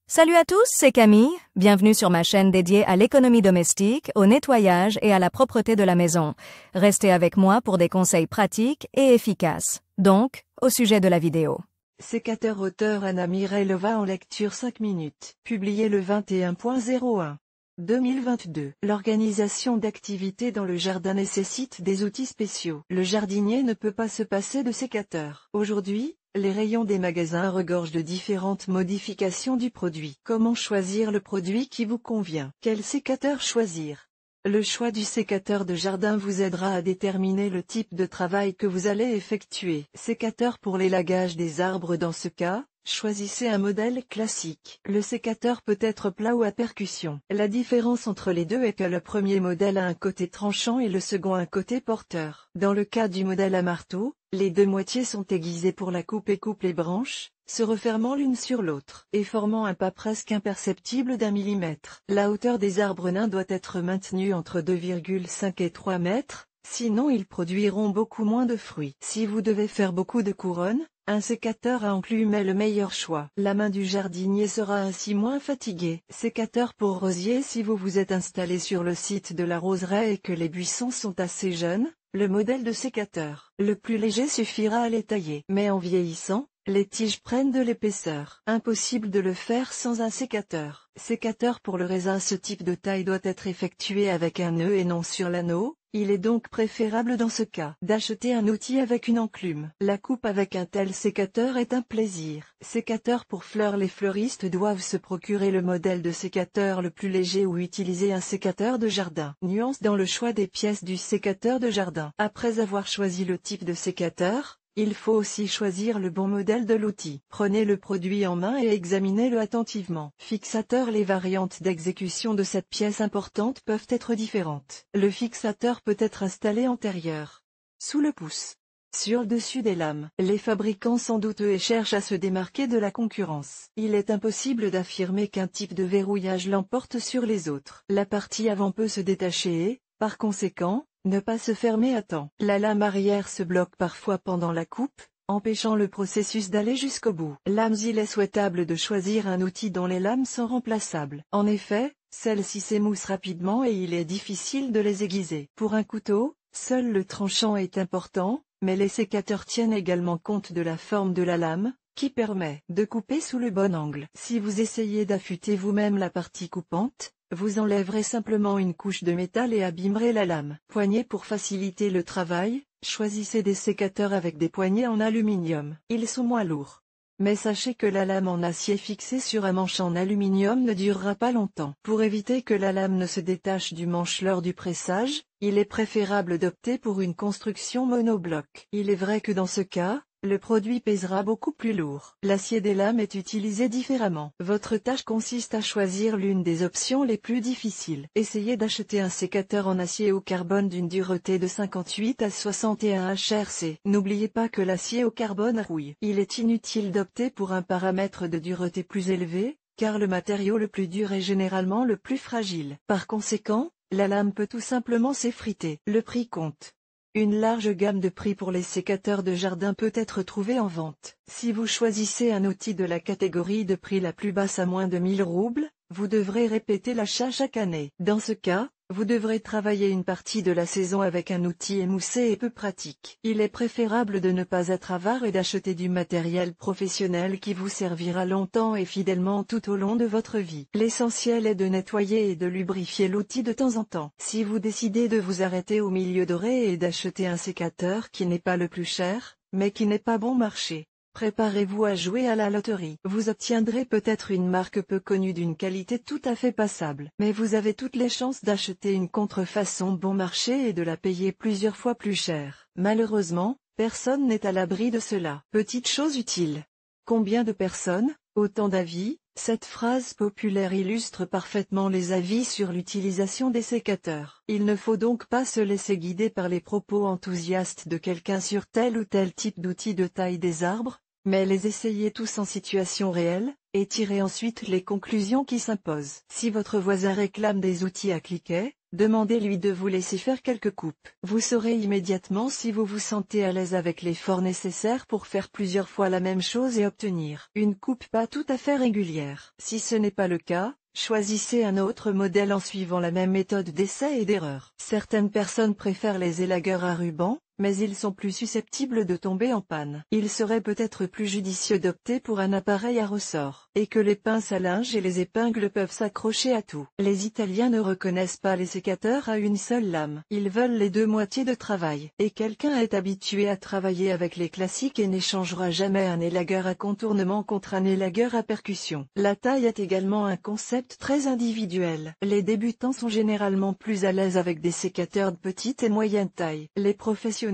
Salut à tous, c'est Camille. Bienvenue sur ma chaîne dédiée à l'économie domestique, au nettoyage et à la propreté de la maison. Restez avec moi pour des conseils pratiques et efficaces. Donc, au sujet de la vidéo. Sécateur auteur Anna Mirailova en lecture 5 minutes. Publié le 21.01. 2022. L'organisation d'activités dans le jardin nécessite des outils spéciaux. Le jardinier ne peut pas se passer de sécateur. Aujourd'hui, les rayons des magasins regorgent de différentes modifications du produit. Comment choisir le produit qui vous convient? Quel sécateur choisir? Le choix du sécateur de jardin vous aidera à déterminer le type de travail que vous allez effectuer. Sécateur pour l'élagage des arbres. Dans ce cas, choisissez un modèle classique. Le sécateur peut être plat ou à percussion. La différence entre les deux est que le premier modèle a un côté tranchant et le second un côté porteur. Dans le cas du modèle à marteau, les deux moitiés sont aiguisées pour la coupe et coupent les branches, se refermant l'une sur l'autre, et formant un pas presque imperceptible d'1 millimètre. La hauteur des arbres nains doit être maintenue entre 2,5 et 3 mètres, sinon ils produiront beaucoup moins de fruits. Si vous devez faire beaucoup de couronnes, un sécateur à enclume est le meilleur choix. La main du jardinier sera ainsi moins fatiguée. Sécateur pour rosier. Si vous vous êtes installé sur le site de la roseraie et que les buissons sont assez jeunes, le modèle de sécateur le plus léger suffira à les tailler. Mais en vieillissant, les tiges prennent de l'épaisseur. Impossible de le faire sans un sécateur. Sécateur pour le raisin. Ce type de taille doit être effectué avec un nœud et non sur l'anneau. Il est donc préférable dans ce cas d'acheter un outil avec une enclume. La coupe avec un tel sécateur est un plaisir. Sécateur pour fleurs. Les fleuristes doivent se procurer le modèle de sécateur le plus léger ou utiliser un sécateur de jardin. Nuance dans le choix des pièces du sécateur de jardin. Après avoir choisi le type de sécateur, il faut aussi choisir le bon modèle de l'outil. Prenez le produit en main et examinez-le attentivement. Fixateur. Les variantes d'exécution de cette pièce importante peuvent être différentes. Le fixateur peut être installé antérieur, sous le pouce, sur le dessus des lames. Les fabricants sont douteux et cherchent à se démarquer de la concurrence. Il est impossible d'affirmer qu'un type de verrouillage l'emporte sur les autres. La partie avant peut se détacher et, par conséquent, ne pas se fermer à temps. La lame arrière se bloque parfois pendant la coupe, empêchant le processus d'aller jusqu'au bout. Lames. Il est souhaitable de choisir un outil dont les lames sont remplaçables. En effet, celles-ci s'émoussent rapidement et il est difficile de les aiguiser. Pour un couteau, seul le tranchant est important, mais les sécateurs tiennent également compte de la forme de la lame, qui permet de couper sous le bon angle. Si vous essayez d'affûter vous-même la partie coupante, vous enlèverez simplement une couche de métal et abîmerez la lame. Poignée. Pour faciliter le travail, choisissez des sécateurs avec des poignées en aluminium. Ils sont moins lourds. Mais sachez que la lame en acier fixée sur un manche en aluminium ne durera pas longtemps. Pour éviter que la lame ne se détache du manche lors du pressage, il est préférable d'opter pour une construction monobloc. Il est vrai que dans ce cas, le produit pèsera beaucoup plus lourd. L'acier des lames est utilisé différemment. Votre tâche consiste à choisir l'une des options les plus difficiles. Essayez d'acheter un sécateur en acier au carbone d'une dureté de 58 à 61 HRC. N'oubliez pas que l'acier au carbone rouille. Il est inutile d'opter pour un paramètre de dureté plus élevé, car le matériau le plus dur est généralement le plus fragile. Par conséquent, la lame peut tout simplement s'effriter. Le prix compte. Une large gamme de prix pour les sécateurs de jardin peut être trouvée en vente. Si vous choisissez un outil de la catégorie de prix la plus basse à moins de 1000 roubles, vous devrez répéter l'achat chaque année. Dans ce cas, vous devrez travailler une partie de la saison avec un outil émoussé et peu pratique. Il est préférable de ne pas être avare et d'acheter du matériel professionnel qui vous servira longtemps et fidèlement tout au long de votre vie. L'essentiel est de nettoyer et de lubrifier l'outil de temps en temps. Si vous décidez de vous arrêter au milieu doré et d'acheter un sécateur qui n'est pas le plus cher, mais qui n'est pas bon marché, préparez-vous à jouer à la loterie. Vous obtiendrez peut-être une marque peu connue d'une qualité tout à fait passable. Mais vous avez toutes les chances d'acheter une contrefaçon bon marché et de la payer plusieurs fois plus cher. Malheureusement, personne n'est à l'abri de cela. Petite chose utile. Combien de personnes, autant d'avis? Cette phrase populaire illustre parfaitement les avis sur l'utilisation des sécateurs. Il ne faut donc pas se laisser guider par les propos enthousiastes de quelqu'un sur tel ou tel type d'outil de taille des arbres, mais les essayez tous en situation réelle, et tirez ensuite les conclusions qui s'imposent. Si votre voisin réclame des outils à cliquet, demandez-lui de vous laisser faire quelques coupes. Vous saurez immédiatement si vous vous sentez à l'aise avec l'effort nécessaire pour faire plusieurs fois la même chose et obtenir une coupe pas tout à fait régulière. Si ce n'est pas le cas, choisissez un autre modèle en suivant la même méthode d'essai et d'erreur. Certaines personnes préfèrent les élagueurs à ruban, mais ils sont plus susceptibles de tomber en panne. Il serait peut-être plus judicieux d'opter pour un appareil à ressort, et que les pinces à linge et les épingles peuvent s'accrocher à tout. Les Italiens ne reconnaissent pas les sécateurs à une seule lame. Ils veulent les deux moitiés de travail. Et quelqu'un est habitué à travailler avec les classiques et n'échangera jamais un élagueur à contournement contre un élagueur à percussion. La taille est également un concept très individuel. Les débutants sont généralement plus à l'aise avec des sécateurs de petite et moyenne taille. Les professionnels,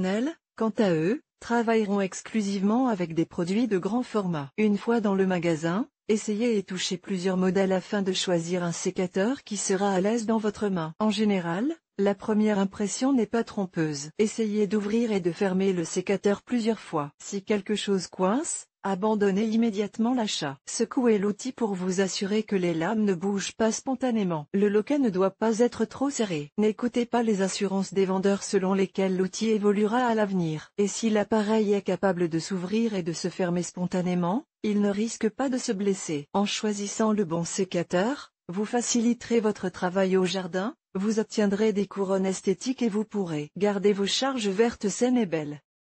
quant à eux, travailleront exclusivement avec des produits de grand format. Une fois dans le magasin, essayez et touchez plusieurs modèles afin de choisir un sécateur qui sera à l'aise dans votre main. En général, la première impression n'est pas trompeuse. Essayez d'ouvrir et de fermer le sécateur plusieurs fois. Si quelque chose coince, abandonnez immédiatement l'achat. Secouez l'outil pour vous assurer que les lames ne bougent pas spontanément. Le loquet ne doit pas être trop serré. N'écoutez pas les assurances des vendeurs selon lesquelles l'outil évoluera à l'avenir. Et si l'appareil est capable de s'ouvrir et de se fermer spontanément, il ne risque pas de se blesser. En choisissant le bon sécateur, vous faciliterez votre travail au jardin, vous obtiendrez des couronnes esthétiques et vous pourrez garder vos charges vertes saines et belles.